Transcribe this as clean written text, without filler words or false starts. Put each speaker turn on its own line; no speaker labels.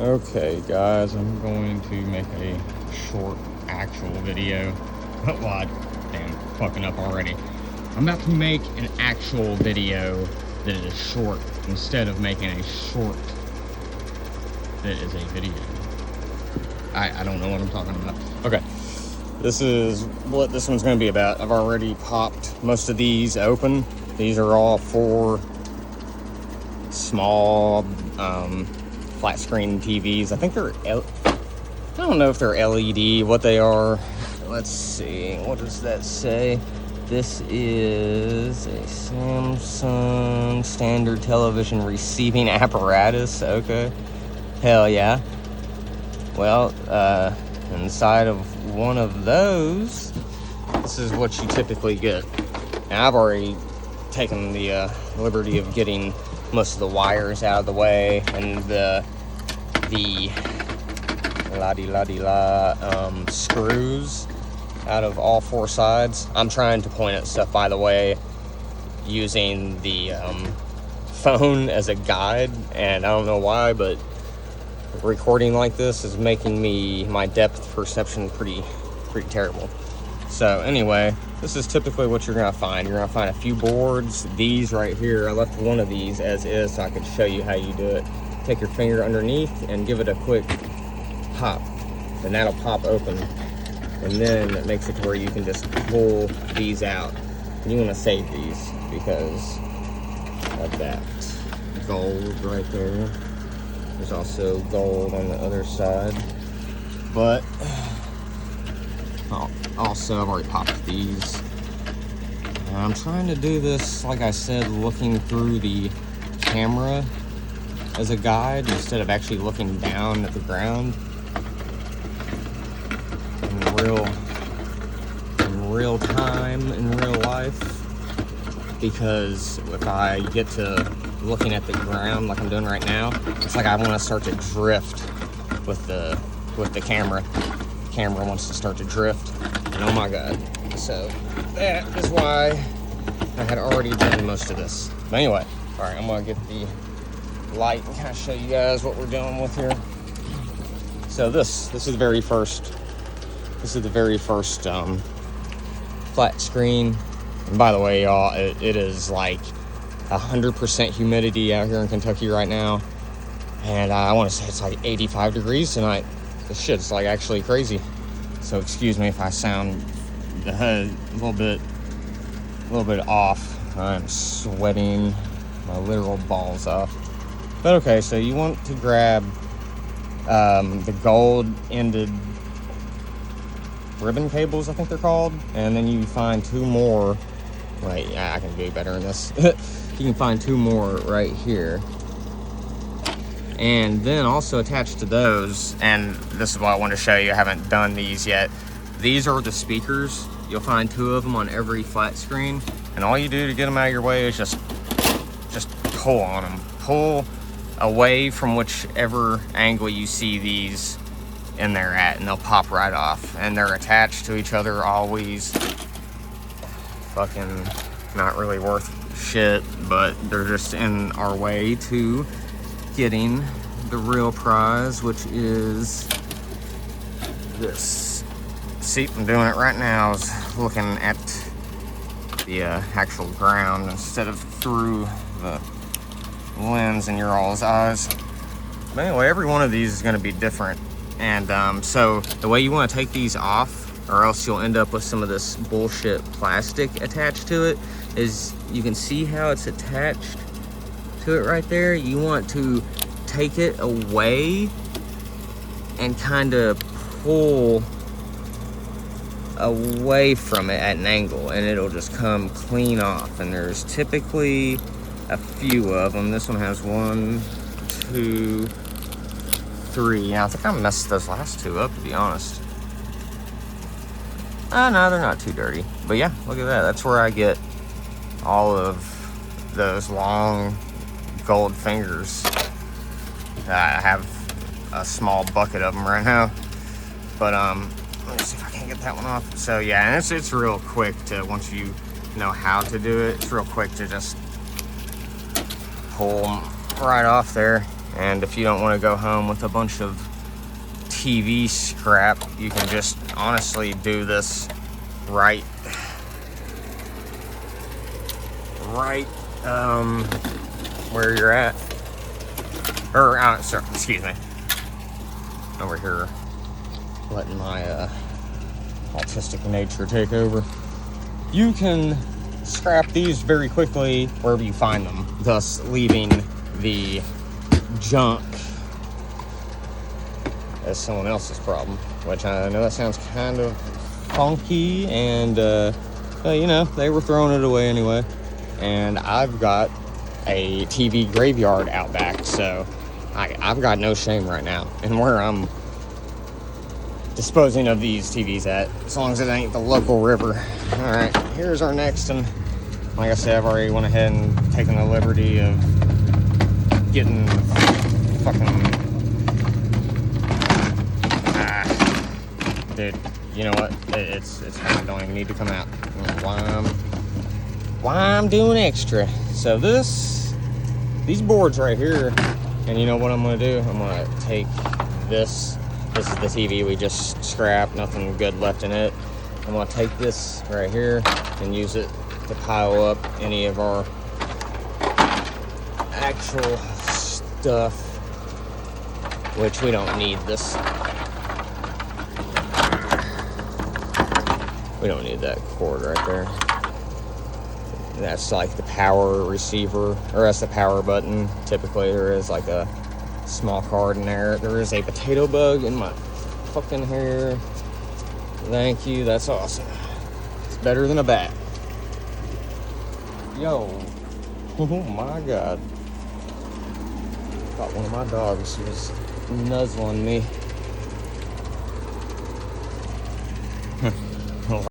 Okay, guys, I'm going to make a short actual video. Well, damn, fucking up already. I'm about to make an actual video that is short instead of making a short that is a video. I don't know what I'm talking about. Okay, this is what this one's going to be about. I've already popped most of these open. These are all 4 small flat screen TVs. I think they're I don't know if they're LED, what they are. Let's see, what does that say? This is a Samsung standard television receiving apparatus. Okay, hell yeah. Well, inside of one of those, this is what you typically get. Now, I've already taken the liberty of getting most of the wires out of the way and the screws out of all 4 sides. I'm trying to point at stuff, by the way, using the phone as a guide, and I don't know why, but recording like this is making my depth perception pretty terrible. So anyway, this is typically what you're gonna find. You're gonna find a few boards. These right here, I left one of these as is so I could show you how you do it. Take your finger underneath and give it a quick pop, and that'll pop open. And then it makes it to where you can just pull these out. And you wanna save these because of that gold right there. There's also gold on the other side. But also, I've already popped these. And I'm trying to do this, like I said, looking through the camera as a guide instead of actually looking down at the ground in real time, in real life. Because if I get to looking at the ground like I'm doing right now, it's like I want to start to drift with the camera. The camera wants to start to drift, and oh my god. So that is why I had already done most of this. But anyway, all right, I'm gonna get the light and kind of show you guys what we're dealing with here. So this is the very first flat screen. And by the way, y'all, it is like 100% humidity out here in Kentucky right now, and I want to say it's like 85 degrees tonight. This shit's like actually crazy. So excuse me if I sound a little bit off. I'm sweating my literal balls off. But okay, so you want to grab the gold-ended ribbon cables, I think they're called, and then you find 2 more. Wait, yeah, I can do better in this. You can find 2 more right here. And then also attached to those, and this is what I want to show you, I haven't done these yet. These are the speakers. You'll find 2 of them on every flat screen. And all you do to get them out of your way is just pull on them. Pull away from whichever angle you see these in there at, and they'll pop right off. And they're attached to each other always. Fucking not really worth shit, but they're just in our way to getting the real prize, which is this. See, I'm doing it right now. I was looking at the actual ground instead of through the lens in your all's eyes. But anyway, every one of these is going to be different. And so the way you want to take these off, or else you'll end up with some of this bullshit plastic attached to it, is you can see how it's attached to it right there. You want to take it away and kind of pull away from it at an angle, and it'll just come clean off. And there's typically a few of them. This one has 1, 2, 3. Now I think I messed those last 2 up, to be honest. No, they're not too dirty. But yeah, look at that. That's where I get all of those long gold fingers. I have a small bucket of them right now. But let me see if I can get that one off. So yeah, and it's real quick to, once you know how to do it, it's real quick to just pull them right off there. And if you don't want to go home with a bunch of TV scrap, you can just honestly do this right where you're at. Or, sorry, excuse me. Over here, letting my autistic nature take over. You can scrap these very quickly wherever you find them, thus leaving the junk as someone else's problem, which I know that sounds kind of funky, and you know, they were throwing it away anyway. And I've got a TV graveyard out back, so I've got no shame right now in where I'm disposing of these TVs at, as long as it ain't the local river. All right, here's our next, and like I said, I've already went ahead and taken the liberty of getting fucking dude, you know what? It's I don't even need to come out. I don't know why I'm doing extra. So these boards right here, and you know what I'm gonna do? I'm gonna take this. This is the TV we just scrapped. Nothing good left in it. I'm gonna take this right here and use it to pile up any of our actual stuff, which we don't need this. We don't need that cord right there. That's like the power receiver, or that's the power button. Typically there is like a small card in there. There is a potato bug in my fucking hair. Thank you, that's awesome. It's better than a bat. Yo, oh my God. Thought one of my dogs was nuzzling me.